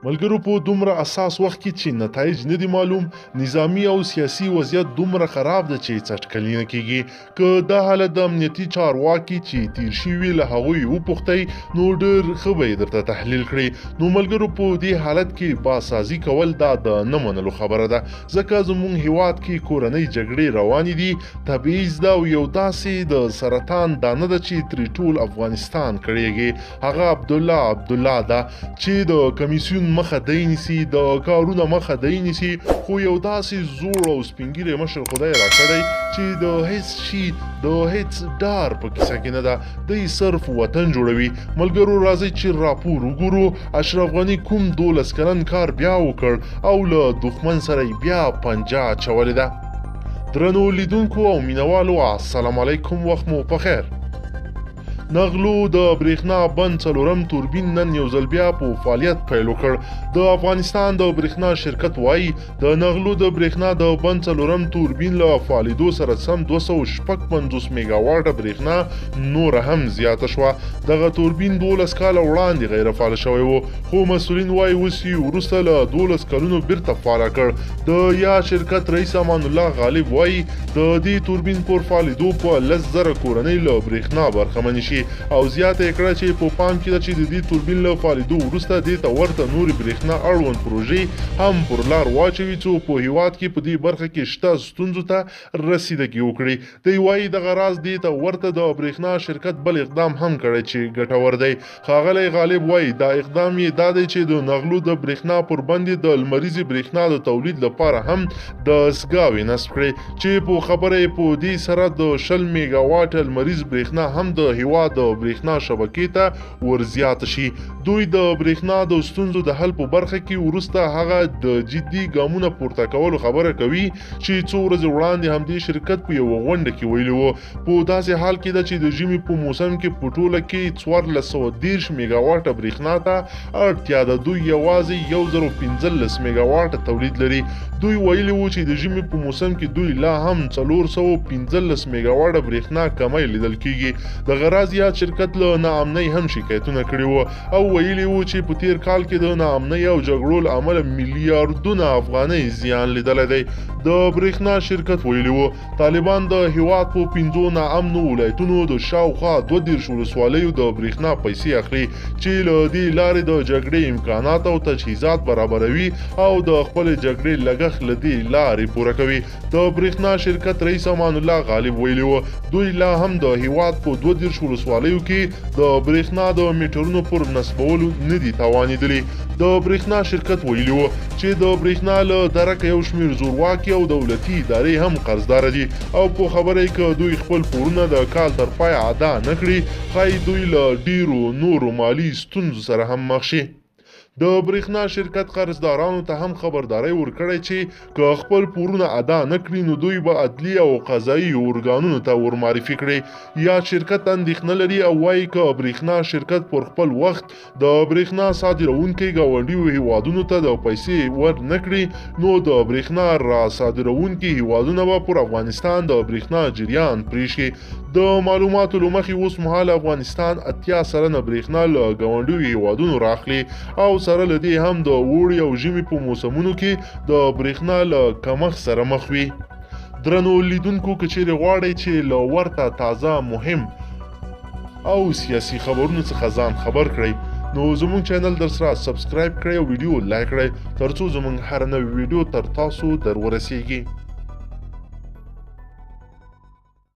ملګرو په دومره اساس وخت کې چې نتایج نه دي معلوم، نظامی او سیاسي وضعیت دومره خراب ده چې څټکلي نه کیږي. که دا حالت د امنیتي چارواکي چې تیر شوي له هغوی وپوښتئ نو ډېر ښه به یې درته تحلیل کړي. نو ملګرو په دې حالت کې باسازي کول دا د نه منلو خبره ده، ځکه زموږ هیواد کې کورنۍ جګړې روانې دي. تبعیض ده او یو داسې د سرطان دانه ده چې ترې ټول افغانستان کړیږي. هغه عبدالله ده چې د کمیسیون مخه دی نیسي، د کارونه مخه دی نیسي، خو یو داسې زوړ او سپینګیری مشر خدای راکړی چې د هیڅ شي د هیڅ ډار په کیسه کې نه ده، دی صرف وطن جوړوي. ملګرو راځئ چې راپور وګورو اشرف غني کوم 12 کلن کار بیا وکړ او له دښمن سره بیا پنجه اچولې ده. درنو لیدونکو او مینوالو السلام علیکم، وخت مو په خیر. نغلو د برېښنا بند څلورم توربین نن یو ځل بیا په فعالیت پیل وکړ. د افغانستان د برېښنا شرکت وایي د نغلو د برېښنا د بند څلورم توربین له فعالېدو سره سم 256 میگا واټه برېښنا نور هم زیاته شوه. دغه توربین 12 کاله وړاندې غیر فعال شوی و، خو مسؤلین وایي اوس یې وروسته له 12 کلونو بیرته فعال کړ. د یا شرکت رئیس امان الله غالب وایي د دې توربین پر فعالېدو په 10,000 کورنۍ له برېښنا برخمنې شي او زیاته کړه چې په پام کې ده چې د دې توربین له فعالېدو وروسته دې ته ورته نورې برېښنا اړوند پروژې هم پر لار واچوي څو په هیواد کې په دې برخه کې شته ستونزو ته رسیدګي وکړي. دی وایي دغه راز دې ته ورته د برېښنا شرکت بل اقدام هم کړی چې ګټور دی. ښاغلی غالب وایي دا اقدام یې دا دی چې د نغلو د برېښنا پر باندې د لمریزې برېښنا د تولید لپاره هم د سګاوې نصب کړي چې په خبره یې په دې سره د 20 میگا واټه لمریز برېښنا هم د هیواد د برېښنا شبکې ته ورزیات شي. دوی د برېښنا د ستونزو د حل په برخه کې وروسته هغه د جدي ګامونه پورته کولو خبره کوي چې څو ورځې وړاندې همدې شرکت په یوه غونډه کې ویلي وو. په داسې حال کې ده چې د ژمي په موسم کې په ټوله کې 1413 میگا واټه برېښنا ته اړتیا ده. دوی یوازې 1015 میگا واټه تولید لري. دوی ویلي وو چې د ژمي په موسم کې دوی لا هم 415 میگا واټه برېښنا کمی لیدل کیږي. دغه راز یا شرکت له ناامنۍ هم شکایتونه کړي وو او ویلي وو چې په تیر کال کې د ناامنۍ او جګړو له امله میلیاردونه افغانۍ زیان لیدلی دی. د برېښنا شرکت ویلي وو طالبان د هیواد په 5 ناامنو ولایتونو د شاوخوا 22 ولسوالیو د برېښنا پیسې اخلي چې له دې لارې د جګړې امکانات او تجهیزات برابروي او د خپل جګړې لګښت له دې لارې پوره کوي. د برېښنا شرکت رئیس امان الله غالب ویلي وو دوی لا هم د هیواد په 22 ولسوالیو کې د برېښنا د میټرونو پر نصبولو نه دي توانېدلي. د برېښنا شرکت ویلي وو چې د برېښنا له درکه یو شمېر زورواکي او دولتي ادارې هم قرضداره دي او په خبره کې که دوی خپل پورونه د کال تر پای ادا نه کړي ښایي دوی له ډیرو نورو مالي ستونزو سره هم مخ شي. د برېښنا شرکت قرضدارانو ته هم خبرداری ورکړی چې که خپل پورونه ادا نه کړي نو دوی به عدلي او قضایي ارګانونو ته ورمعرفي کړي. یا شرکت اندېښنه لري او وایي که برېښنا شرکت پر خپل وخت د برېښنا صادروونکي ګاونډیو هیوادونو ته د پیسې ور نه کړي نو د برېښنا را صادروونکي هیوادونه به پر افغانستان د برېښنا جریان پرېښي. د معلوماتو له مخې اوس مهال افغانستان 80 سلنه برېښنا له ګاونډیو هیوادونو راخلي او سره له دې هم د اوړي او ژمي په موسمونو کې د برېښنا له کمښت سره مخ وي. درنو لیدونکو که چیرې غواړئ چې له ورته تازه مهم او سیاسي خبرونو څخه ځان خبر کړئ نو زموږ چینل در سره سبسکرایب کړئ او ویډیو لایک کړئ ترڅو زموږ هر نوی ویډیو تر تاسو در ورسیږي.